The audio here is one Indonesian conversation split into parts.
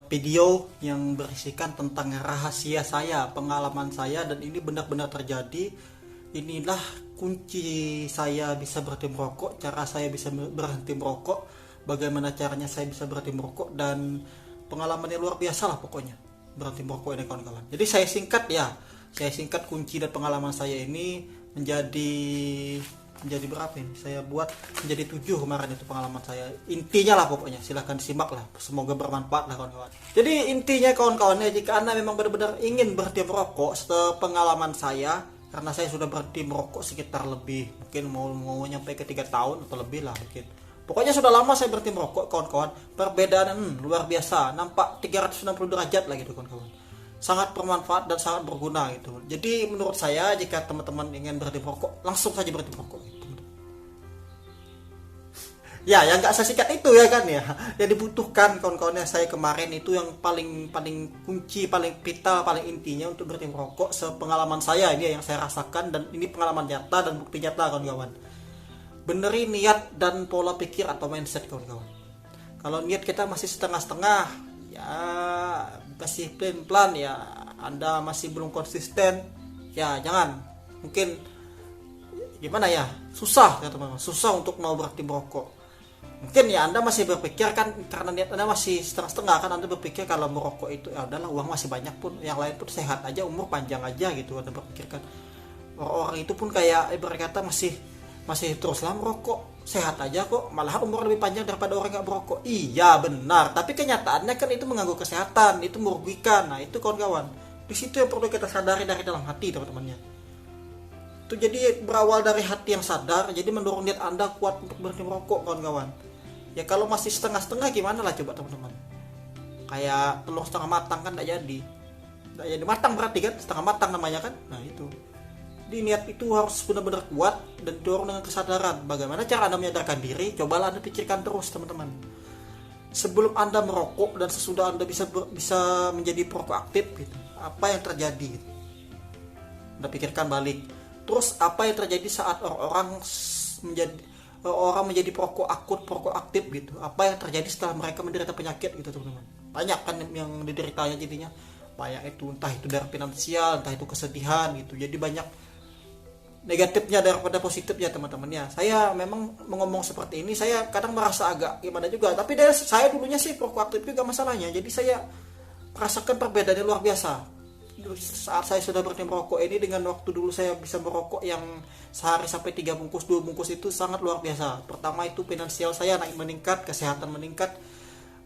Video yang berisikan tentang rahasia saya, pengalaman saya, dan ini benar-benar terjadi. Inilah kunci saya bisa berhenti merokok, cara saya bisa berhenti merokok, bagaimana caranya saya bisa berhenti merokok, dan pengalamannya luar biasa lah pokoknya berhenti merokok ini kawan-kawan. Jadi saya singkat kunci dan pengalaman saya ini menjadi berapa ini? Saya buat menjadi 7 kemarin itu pengalaman saya. Intinya lah pokoknya, silahkan disimak lah. Semoga bermanfaat lah kawan-kawan. Jadi intinya kawan-kawan ya, jika Anda memang benar-benar ingin berhenti merokok, sepengalaman saya, karena saya sudah berhenti merokok sekitar lebih, mungkin mau nyampe ke 3 tahun atau lebih lah mungkin. Pokoknya sudah lama saya berhenti merokok kawan-kawan. Perbedaan luar biasa, nampak 360 derajat lah gitu kawan-kawan. Sangat bermanfaat dan sangat berguna gitu. Jadi menurut saya jika teman-teman ingin berhenti merokok, langsung saja berhenti merokok gitu. Ya, yang nggak sesikat itu ya kan ya. Yang dibutuhkan kawan-kawannya saya kemarin itu yang paling kunci, paling vital, paling intinya untuk berhenti merokok. Sepengalaman saya ini yang saya rasakan, dan ini pengalaman nyata dan bukti nyata kawan-kawan. Benerin niat dan pola pikir atau mindset kawan-kawan. Kalau niat kita masih setengah-setengah, ya masih plan-plan, ya Anda masih belum konsisten, ya jangan. Mungkin gimana ya, susah ya teman-teman, susah untuk mau berhenti merokok. Mungkin ya Anda masih berpikir kan, karena niat Anda masih setengah-setengah kan, Anda berpikir kalau merokok itu ya udahlah, uang masih banyak pun, yang lain pun sehat aja, umur panjang aja gitu. Anda berpikirkan orang itu pun kayak berkata masih teruslah merokok, sehat aja kok, malah umur lebih panjang daripada orang nggak merokok. Iya benar, tapi kenyataannya kan itu mengganggu kesehatan, itu merugikan. Nah itu kawan-kawan, di situ yang perlu kita sadari dari dalam hati teman-temannya. Itu jadi berawal dari hati yang sadar, jadi mendorong niat Anda kuat untuk berhenti merokok kawan-kawan. Ya kalau masih setengah-setengah gimana lah coba teman-teman. Kayak telur setengah matang kan tidak jadi matang, berarti kan setengah matang namanya kan. Nah itu, di niat itu harus benar-benar kuat dan dorong dengan kesadaran. Bagaimana cara Anda menyadarkan diri? Cobalah Anda pikirkan terus teman-teman. Sebelum Anda merokok dan sesudah Anda bisa menjadi perokok aktif gitu, apa yang terjadi gitu. Anda pikirkan balik. Terus apa yang terjadi saat orang menjadi perokok akut, perokok aktif gitu. Apa yang terjadi setelah mereka menderita penyakit gitu teman-teman. Banyak kan yang dideritanya jadinya. Banyak itu, entah itu dari finansial, entah itu kesedihan gitu. Jadi banyak negatifnya daripada positifnya teman-teman ya. Saya memang ngomong seperti ini, saya kadang merasa agak gimana juga, tapi dari saya dulunya sih perokok aktif juga masalahnya. Jadi saya merasakan perbedaannya luar biasa saat saya sudah berhenti merokok ini dengan waktu dulu saya bisa merokok yang sehari sampai 3 bungkus 2 bungkus. Itu sangat luar biasa. Pertama itu finansial saya naik meningkat, kesehatan meningkat,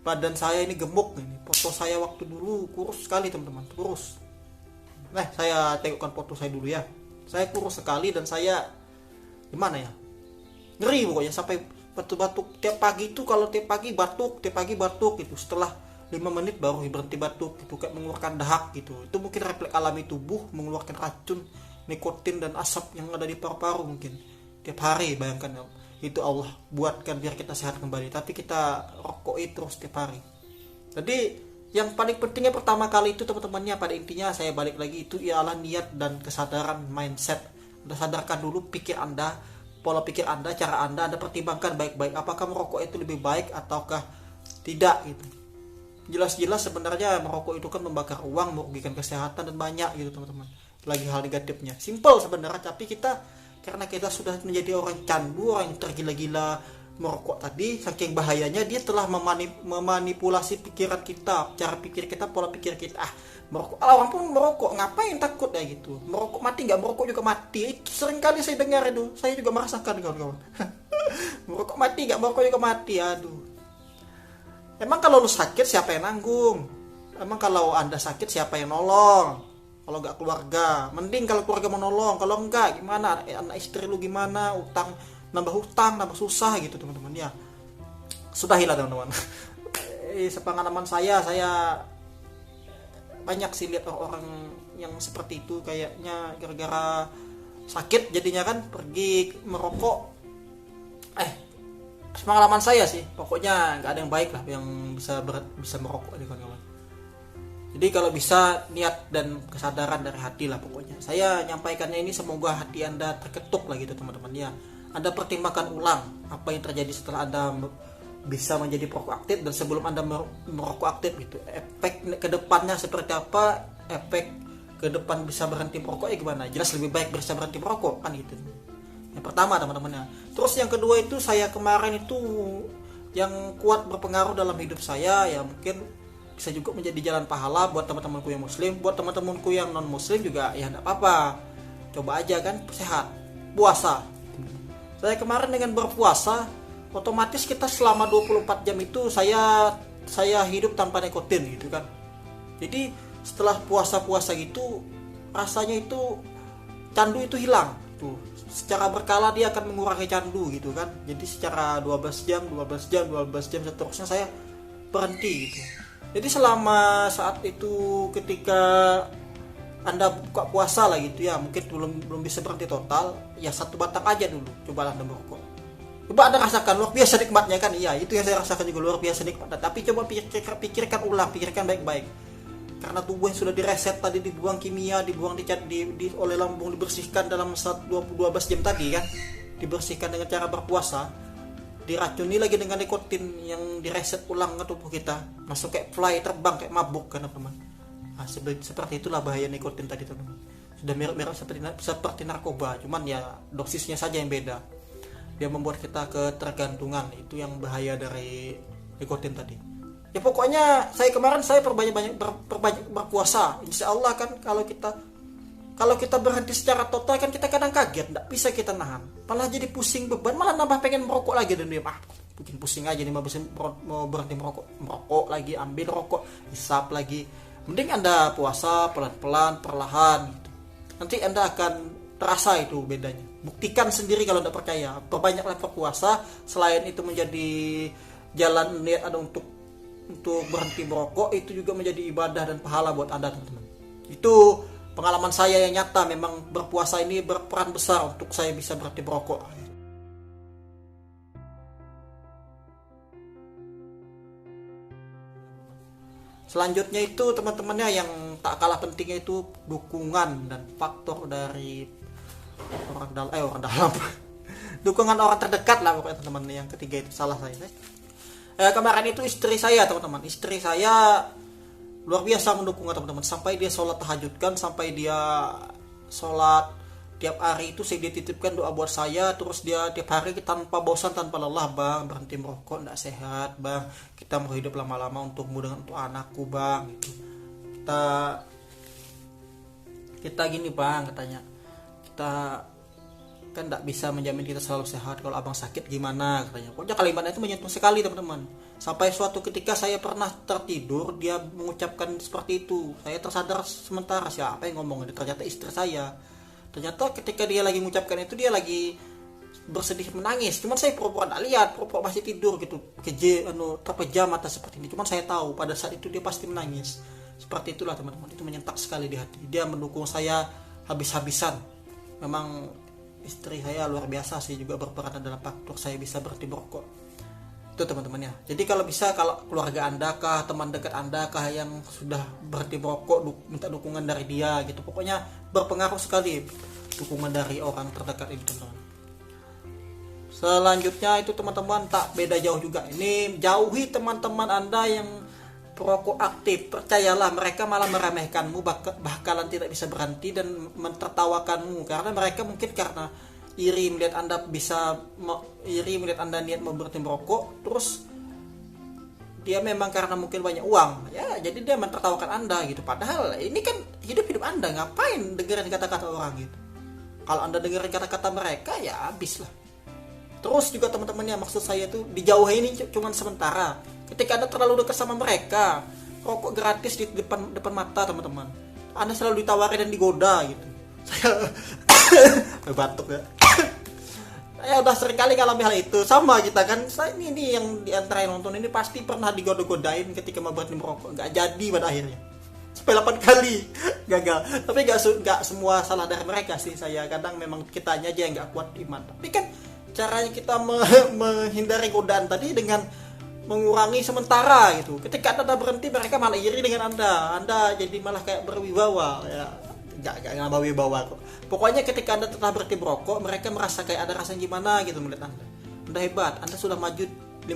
badan saya ini gemuk ini. Foto saya waktu dulu kurus sekali teman-teman, kurus. Nah saya tengokkan foto saya dulu ya, saya kurus sekali dan saya gimana ya, ngeri pokoknya, sampai batuk-batuk tiap pagi itu. Kalau tiap pagi batuk gitu, setelah 5 menit baru berhenti batuk gitu, kayak mengeluarkan dahak gitu. Itu mungkin refleks alami tubuh mengeluarkan racun nikotin dan asap yang ada di paru-paru mungkin tiap hari. Bayangkan itu Allah buatkan biar kita sehat kembali, tapi kita rokok itu terus tiap hari. Jadi yang paling pentingnya pertama kali itu teman-temannya, pada intinya saya balik lagi, itu ialah niat dan kesadaran, mindset. Anda sadarkan dulu pikir Anda, pola pikir Anda, cara Anda pertimbangkan baik-baik apakah merokok itu lebih baik ataukah tidak gitu. Jelas-jelas sebenarnya merokok itu kan membakar uang, merugikan kesehatan dan banyak gitu teman-teman. Lagi hal negatifnya, simple sebenarnya, tapi karena kita sudah menjadi orang candu, orang yang tergila-gila merokok tadi, saking bahayanya dia telah memanipulasi pikiran kita, cara pikir kita, pola pikir kita. Merokok, orang pun merokok, ngapain takut ya gitu. Merokok mati nggak, merokok juga mati. Itu sering kali saya dengar itu, saya juga merasakan kawan-kawan. Merokok mati nggak, merokok juga mati. Aduh. Emang kalau lu sakit siapa yang nanggung? Emang kalau Anda sakit siapa yang nolong? Kalau nggak keluarga, mending kalau keluarga menolong. Kalau enggak gimana? Anak istri lu gimana? Nambah hutang, nambah susah gitu teman-teman ya. Sudahilah teman-teman. Sepengalaman saya banyak sih lihat orang yang seperti itu, kayaknya gara-gara sakit jadinya kan pergi merokok. Pengalaman saya sih pokoknya nggak ada yang baik lah yang bisa merokok ini kawan-kawan. Jadi kalau bisa niat dan kesadaran dari hati lah pokoknya. Saya nyampaikannya ini semoga hati Anda terketuk lah gitu teman-teman ya. Anda pertimbangkan ulang apa yang terjadi setelah Anda bisa menjadi perokok aktif dan sebelum Anda merokok aktif gitu. Efek kedepannya seperti apa? Efek ke depan bisa berhenti merokok gimana? Jelas lebih baik bisa berhenti merokok kan gitu. Yang pertama teman-temannya. Terus yang kedua itu saya kemarin itu yang kuat berpengaruh dalam hidup saya ya mungkin bisa juga menjadi jalan pahala buat teman-temanku yang muslim, buat teman-temanku yang non muslim juga ya enggak apa-apa. Coba aja kan sehat. Puasa. Saya kemarin dengan berpuasa otomatis kita selama 24 jam itu saya hidup tanpa nikotin gitu kan. Jadi setelah puasa-puasa gitu rasanya itu candu itu hilang tuh. Secara berkala dia akan mengurangi candu gitu kan. Jadi secara 12 jam seterusnya saya berhenti gitu. Jadi selama saat itu ketika Anda buka puasa lah gitu ya, mungkin belum bisa berhenti total, ya 1 batang aja dulu cobalah Anda merokok. Coba Anda rasakan luar biasa nikmatnya kan. Iya, itu yang saya rasakan juga luar biasa nikmatnya. Tapi coba pikirkan ulang, pikirkan baik-baik. Karena tubuh yang sudah direset tadi, dibuang kimia, dibuang oleh lambung, dibersihkan dalam 12 jam tadi kan, dibersihkan dengan cara berpuasa, diracuni lagi dengan nikotin yang direset ulang ke tubuh kita, masuk kayak fly, terbang kayak mabuk kan teman-teman. Nah, seperti itulah bahaya nikotin tadi teman-teman. Sudah mirip-mirip seperti narkoba, cuman ya dosisnya saja yang beda. Dia membuat kita ketergantungan, itu yang bahaya dari nikotin tadi. Ya pokoknya saya perbanyak berpuasa. Insya Allah kan kalau kita berhenti secara total kan kita kadang kaget, nggak bisa kita nahan, malah jadi pusing beban, malah nambah pengen merokok lagi dan dia bikin pusing aja nih mau berhenti merokok lagi, ambil rokok, hisap lagi. Mending Anda puasa pelan-pelan, perlahan gitu. Nanti Anda akan terasa itu bedanya. Buktikan sendiri kalau tidak percaya. Perbanyaklah berpuasa. Selain itu menjadi jalan niat Anda untuk berhenti merokok, itu juga menjadi ibadah dan pahala buat Anda teman-teman. Itu pengalaman saya yang nyata, memang berpuasa ini berperan besar untuk saya bisa berhenti merokok. Selanjutnya itu teman-temannya yang tak kalah pentingnya itu dukungan dan faktor dari orang dalam dukungan orang terdekat lah pokoknya teman-teman. Yang ketiga itu salah saya. Kemarin itu istri saya teman-teman, istri saya luar biasa mendukung teman-teman, sampai dia sholat tahajud kan, sampai dia sholat tiap hari itu saya dititipkan doa buat saya, terus dia tiap hari tanpa bosan tanpa lelah, bang berhenti merokok nggak sehat bang, kita mau hidup lama-lama untukmu dengan untuk anakku bang gitu. kita gini bang katanya, kita kan tidak bisa menjamin kita selalu sehat, kalau abang sakit gimana katanya. Pokoknya kalimatnya itu menyentuh sekali teman-teman. Sampai suatu ketika saya pernah tertidur dia mengucapkan seperti itu, saya tersadar sementara siapa yang ngomong, ternyata istri saya. Ternyata ketika dia lagi mengucapkan itu dia lagi bersedih menangis, cuman saya pura-pura tidak lihat, pura-pura masih tidur gitu, terpejam mata seperti ini. Cuman saya tahu pada saat itu dia pasti menangis. Seperti itulah teman-teman, itu menyentak sekali di hati. Dia mendukung saya habis-habisan. Memang istri saya luar biasa sih, juga berperan dalam faktor saya bisa berhenti merokok. Itu teman-teman ya. Jadi kalau bisa, kalau keluarga Anda kah, teman dekat Anda kah yang sudah berhenti merokok, minta dukungan dari dia gitu. Pokoknya berpengaruh sekali dukungan dari orang terdekat itu teman-teman. Selanjutnya itu teman-teman tak beda jauh juga. Ini jauhi teman-teman Anda yang perokok aktif. Percayalah mereka malah meremehkanmu, bakalan tidak bisa berhenti dan mentertawakanmu, karena mereka mungkin karena iri melihat Anda niat mau berhenti merokok, terus dia memang karena mungkin banyak uang ya, jadi dia mentertawakan Anda gitu. Padahal ini kan hidup Anda, ngapain dengerin kata-kata orang gitu. Kalau Anda dengerin kata-kata mereka ya habis lah. Terus juga teman-temannya, maksud saya itu dijauhi ini cuma sementara. Ketika Anda terlalu dekat sama mereka, rokok gratis di depan mata teman-teman, Anda selalu ditawari dan digoda gitu. Saya batuk ya. Saya udah sering kali ngalami hal itu. Sama kita kan, saya ini yang diantara yang nonton ini pasti pernah digoda-godain ketika mau berhenti merokok, nggak jadi pada akhirnya. Sampai 8 kali gagal. Tapi nggak semua salah dari mereka sih. Saya kadang memang kitanya aja yang nggak kuat iman. Tapi kan caranya kita menghindari godaan tadi dengan mengurangi sementara gitu. Ketika Anda berhenti, mereka malah iri dengan Anda jadi malah kayak berwibawa ya. Gak nambah wibawa kok. Pokoknya ketika Anda telah berhenti merokok, mereka merasa kayak ada rasa gimana gitu melihat Anda hebat, Anda sudah maju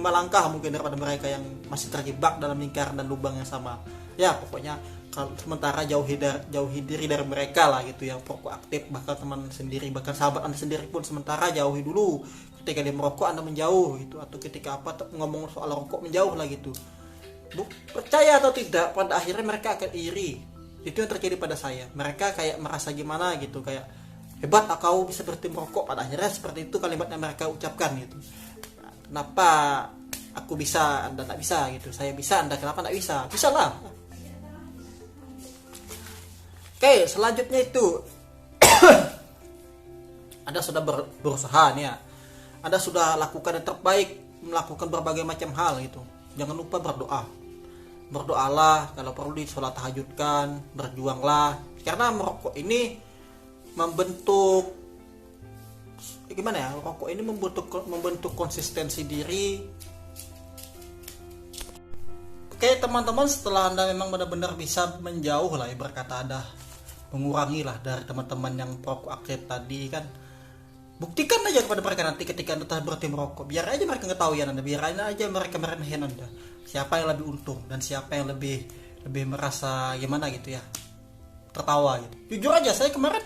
langkah mungkin daripada mereka yang masih terjebak dalam lingkaran dan lubang yang sama. Ya pokoknya kalau sementara jauhi diri dari mereka lah gitu, yang perokok aktif, bahkan teman sendiri, bahkan sahabat Anda sendiri pun sementara jauhi dulu. Ketika dia merokok Anda menjauh gitu, atau ketika ngomong soal rokok menjauh lah gitu. Percaya atau tidak, pada akhirnya mereka akan iri. Itu yang terjadi pada saya. Mereka kayak merasa gimana gitu, kayak hebat kau bisa berhenti merokok. Pada akhirnya seperti itu kalimat yang mereka ucapkan gitu. Kenapa aku bisa, Anda tak bisa gitu. Saya bisa, Anda kenapa tak bisa? Bisa lah. Oke, selanjutnya itu Anda sudah berusaha nih ya. Anda sudah lakukan yang terbaik, melakukan berbagai macam hal gitu. Jangan lupa berdoa. Berdoalah, kalau perlu di sholat tahajudkan, berjuanglah. Karena merokok ini membentuk gimana ya? Rokok ini membentuk konsistensi diri. Oke teman-teman, setelah Anda memang benar-benar bisa menjauh lah, berkata ada mengurangi lah dari teman-teman yang perokok aktif tadi kan, buktikan aja kepada mereka nanti ketika Anda telah berhenti merokok. Biar aja mereka ketahuan Anda, biar aja mereka meremehin Anda. Siapa yang lebih untung dan siapa yang lebih merasa gimana gitu ya, tertawa gitu. Jujur aja saya kemarin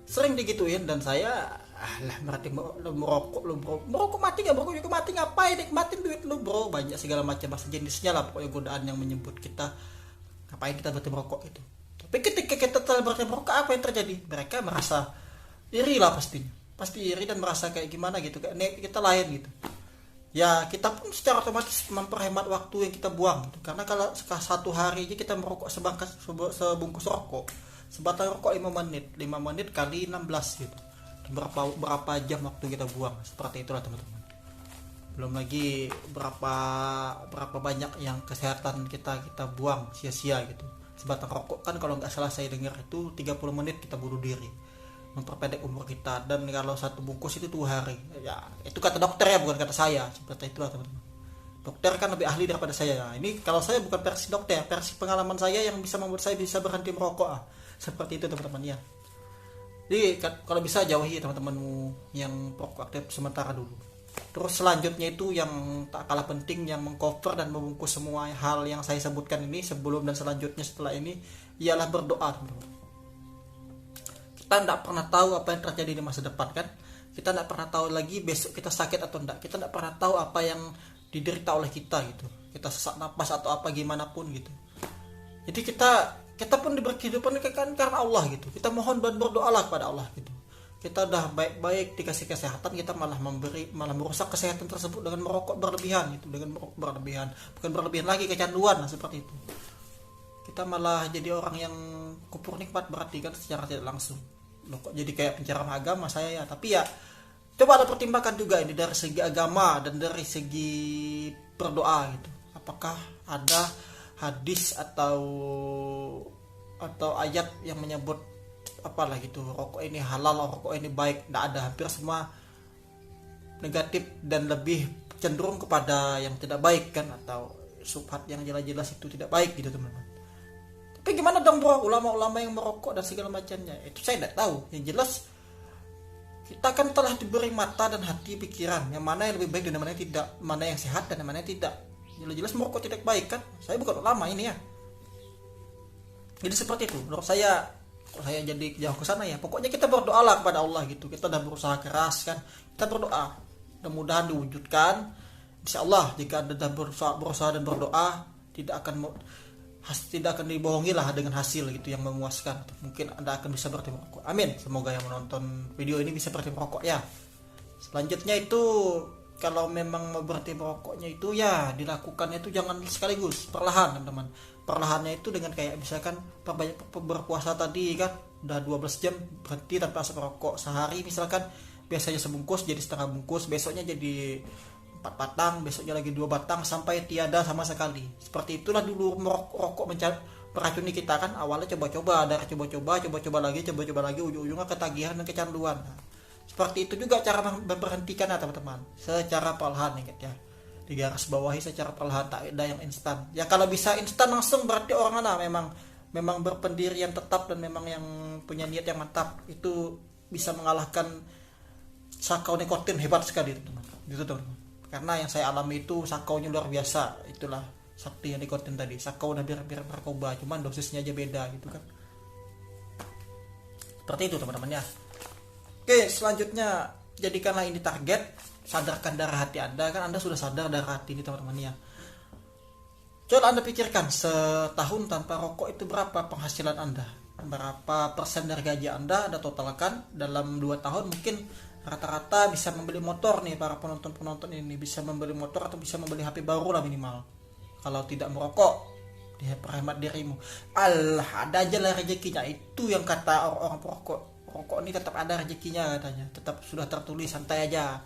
sering digituin dan saya lah berarti lu merokok, merokok mati gak, merokok juga mati, ngapain nikmatin duit lu bro, banyak segala macam bahasa jenisnya lah pokoknya godaan yang menyebut kita ngapain kita berhenti merokok itu. Tapi ketika kita telah berhenti merokok, apa yang terjadi? Mereka merasa iri lah, pasti iri dan merasa kayak gimana gitu, kayak kita lain gitu ya. Kita pun secara otomatis memperhemat waktu yang kita buang gitu. Karena kalau satu hari aja kita merokok sebungkus rokok, sebatang rokok 5 menit kali 16 gitu, berapa jam waktu kita buang. Seperti itulah teman-teman. Belum lagi berapa banyak yang kesehatan kita buang sia-sia gitu. Sebatang rokok kan kalau nggak salah saya dengar itu 30 menit kita bunuh diri, memperpendek umur kita. Dan kalau satu bungkus itu 2 hari ya, itu kata dokter ya, bukan kata saya. Seperti itulah teman-teman. Dokter kan lebih ahli daripada saya. Nah, ini kalau saya bukan versi dokter, versi pengalaman saya yang bisa membuat saya bisa berhenti merokok. Seperti itu teman-teman ya. Jadi kalau bisa jauhi teman-temanmu yang perokok aktif sementara dulu. Terus selanjutnya itu yang tak kalah penting, yang mengcover dan membungkus semua hal yang saya sebutkan ini sebelum dan selanjutnya setelah ini, ialah berdoa teman-teman. Kita tidak pernah tahu apa yang terjadi di masa depan kan. Kita tidak pernah tahu lagi besok kita sakit atau tidak. Kita tidak pernah tahu apa yang diderita oleh kita gitu. Kita sesak napas atau apa gimana pun gitu. Jadi kita pun diberi kehidupan kan karena Allah gitu. Kita mohon dan berdoalah kepada Allah gitu. Kita udah baik-baik dikasih kesehatan, kita malah merusak kesehatan tersebut dengan merokok berlebihan gitu, bukan berlebihan lagi, kecanduan lah, seperti itu. Kita malah jadi orang yang kufur nikmat berarti kan secara tidak langsung. Loh, kok jadi kayak penceramah agama saya ya. Tapi ya coba ada pertimbangkan juga ini dari segi agama dan dari segi berdoa gitu. Apakah ada hadis atau ayat yang menyebut apalah gitu, rokok ini halal, rokok ini baik? Tidak ada. Hampir semua negatif dan lebih cenderung kepada yang tidak baik kan, atau subhat yang jelas-jelas itu tidak baik gitu teman-teman. Tapi gimana dong bro, ulama-ulama yang merokok dan segala macamnya, itu saya tidak tahu. Yang jelas kita kan telah diberi mata dan hati pikiran, yang mana yang lebih baik dan yang mana yang tidak, mana yang sehat dan yang mana yang tidak. Jelas-jelas merokok tidak baik kan. Saya bukan ulama ini ya. Jadi seperti itu menurut saya. Kalau saya jadi jauh ke sana ya, pokoknya kita berdoalah kepada Allah gitu. Kita udah berusaha keras kan, kita berdoa, mudah-mudahan diwujudkan. Insyaallah jika Anda berusaha dan berdoa, tidak akan dibohongi lah dengan hasil gitu yang memuaskan. Mungkin Anda akan bisa berhenti merokok. Amin. Semoga yang menonton video ini bisa berhenti merokok ya. Selanjutnya itu, kalau memang mau berhenti merokoknya itu ya dilakukannya itu jangan sekaligus, perlahan teman-teman. Perlahannya itu dengan kayak misalkan berpuasa tadi kan, udah 12 jam berhenti tanpa asap rokok. Sehari misalkan biasanya sebungkus jadi setengah bungkus, besoknya jadi 4 batang, besoknya lagi 2 batang, sampai tiada sama sekali. Seperti itulah dulu rokok meracuni kita kan. Awalnya coba-coba, ada coba-coba lagi, ujung-ujungnya ketagihan dan kecanduan. Seperti itu juga cara memberhentikan ya teman-teman, secara perlahan ya. Digaris bawahi secara perlahan, tak ada yang instan. Ya kalau bisa instan langsung berarti orang memang berpendirian tetap dan memang yang punya niat yang mantap, itu bisa mengalahkan sakau nikotin, hebat sekali teman-teman. Gitu teman-teman. karena yang saya alami itu sakaunya luar biasa. Itulah sakti yang di konten tadi, sakau udah bir narkoba, cuman dosisnya aja beda gitu kan. Seperti itu teman-teman ya. Oke, selanjutnya jadikanlah ini target, sadarkan darah hati Anda. Kan Anda sudah sadar darah hati ini teman-teman ya. Coba Anda pikirkan, setahun tanpa rokok itu berapa penghasilan Anda? Berapa persen dari gaji Anda totalkan dalam 2 tahun. Mungkin rata-rata bisa membeli motor nih, para penonton-penonton ini bisa membeli motor atau bisa membeli HP baru lah minimal. Kalau tidak merokok, dia perhemat dirimu. Allah, ada aja lah rezekinya. Itu yang kata orang-orang perokok. Rokok ini tetap ada rezekinya katanya. Tetap sudah tertulis, santai aja.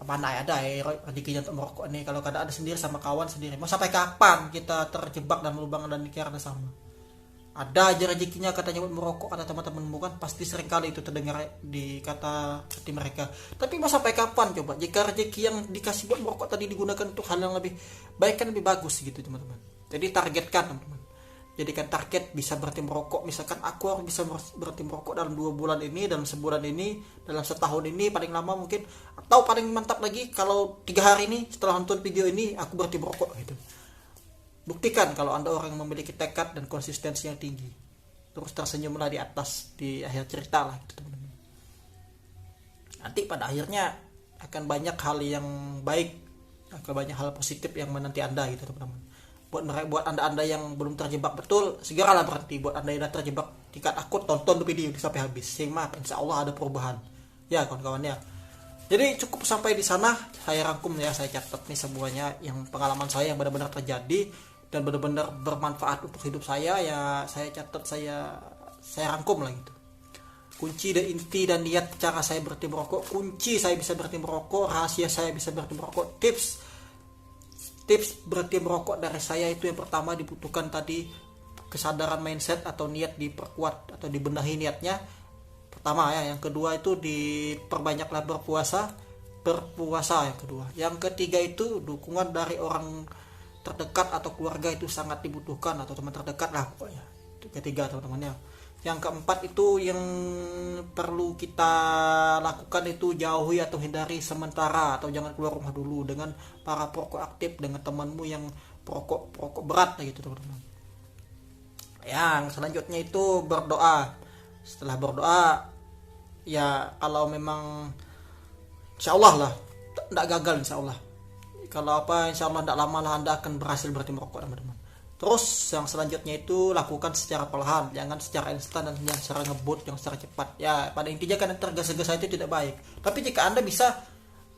Mana ada rezekinya untuk merokok nih, kalau kadang ada sendiri sama kawan sendiri. Mau sampai kapan kita terjebak dalam lubang dan dikira sama? Ada aja rezekinya katanya buat merokok, kata teman-teman, bukan pasti sering kali itu terdengar di kata hati mereka. Tapi mau sampai kapan coba jika rezeki yang dikasih buat merokok tadi digunakan untuk hal yang lebih baik, kan lebih bagus gitu teman-teman. Jadi targetkan teman-teman, jadikan target bisa berhenti merokok. Misalkan aku harus bisa berhenti merokok dalam 2 bulan ini, dalam sebulan ini, dalam setahun ini, paling lama mungkin, atau paling mantap lagi kalau 3 hari ini setelah nonton video ini aku berhenti merokok gitu. Buktikan kalau Anda orang yang memiliki tekad dan konsistensi yang tinggi. Terus tersenyumlah di atas, di akhir cerita lah gitu teman-teman. Nanti pada akhirnya akan banyak hal yang baik, akan banyak hal positif yang menanti Anda gitu teman-teman. Buat anda yang belum terjebak betul, segeralah berhenti. Buat anda yang sudah terjebak tingkat akut, tonton video ini sampai habis. Simak, insya Allah ada perubahan ya kawan-kawan ya. Jadi cukup sampai di sana, saya rangkum ya, saya catat nih semuanya yang pengalaman saya yang benar-benar terjadi dan benar-benar bermanfaat untuk hidup saya ya. Saya catat, saya rangkum lah gitu. Kunci dan inti dan niat cara saya berhenti merokok, kunci saya bisa berhenti merokok, rahasia saya bisa berhenti merokok, tips berhenti merokok dari saya itu yang pertama dibutuhkan tadi kesadaran mindset atau niat diperkuat atau dibenahi niatnya pertama ya. Yang kedua itu diperbanyaklah berpuasa yang kedua. Yang ketiga itu dukungan dari orang terdekat atau keluarga itu sangat dibutuhkan, atau teman terdekat lah pokoknya. Itu ketiga teman-teman ya. Yang keempat itu yang perlu kita lakukan itu jauhi atau hindari sementara atau jangan keluar rumah dulu dengan para perokok aktif, dengan temanmu yang perokok berat gitu teman-teman. Yang selanjutnya itu berdoa. Setelah berdoa ya, kalau memang insya Allah lah tidak gagal, insya Allah. Kalau insya Allah tidak lama lah Anda akan berhasil berhenti merokok teman-teman. Terus yang selanjutnya itu lakukan secara perlahan, jangan secara instan dan jangan secara ngebut, jangan secara cepat. Ya pada intinya kan tergesa-gesa itu tidak baik. Tapi jika Anda bisa,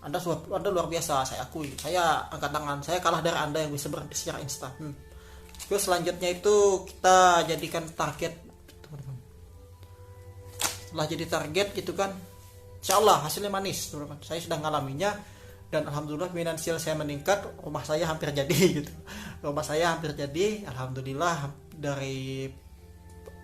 Anda luar biasa, saya akui. Saya angkat tangan, saya kalah dari Anda yang bisa berhenti secara instan. Terus selanjutnya itu kita jadikan target, teman-teman. Setelah jadi target gitu kan, insya Allah hasilnya manis, teman-teman. Saya sudah ngalaminya. Dan alhamdulillah finansial saya meningkat, rumah saya hampir jadi gitu. Rumah saya hampir jadi, alhamdulillah, dari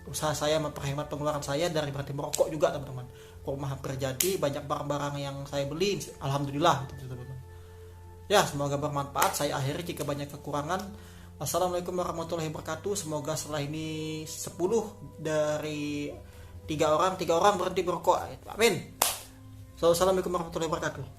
usaha saya memperhemat pengeluaran saya dari berhenti merokok juga teman-teman. Rumah hampir jadi, banyak barang-barang yang saya beli, alhamdulillah gitu, teman-teman. Ya, semoga bermanfaat. Saya akhiri jika banyak kekurangan. Wassalamualaikum warahmatullahi wabarakatuh. Semoga setelah ini 10 dari 3 orang berhenti merokok. Amin. Assalamualaikum warahmatullahi wabarakatuh.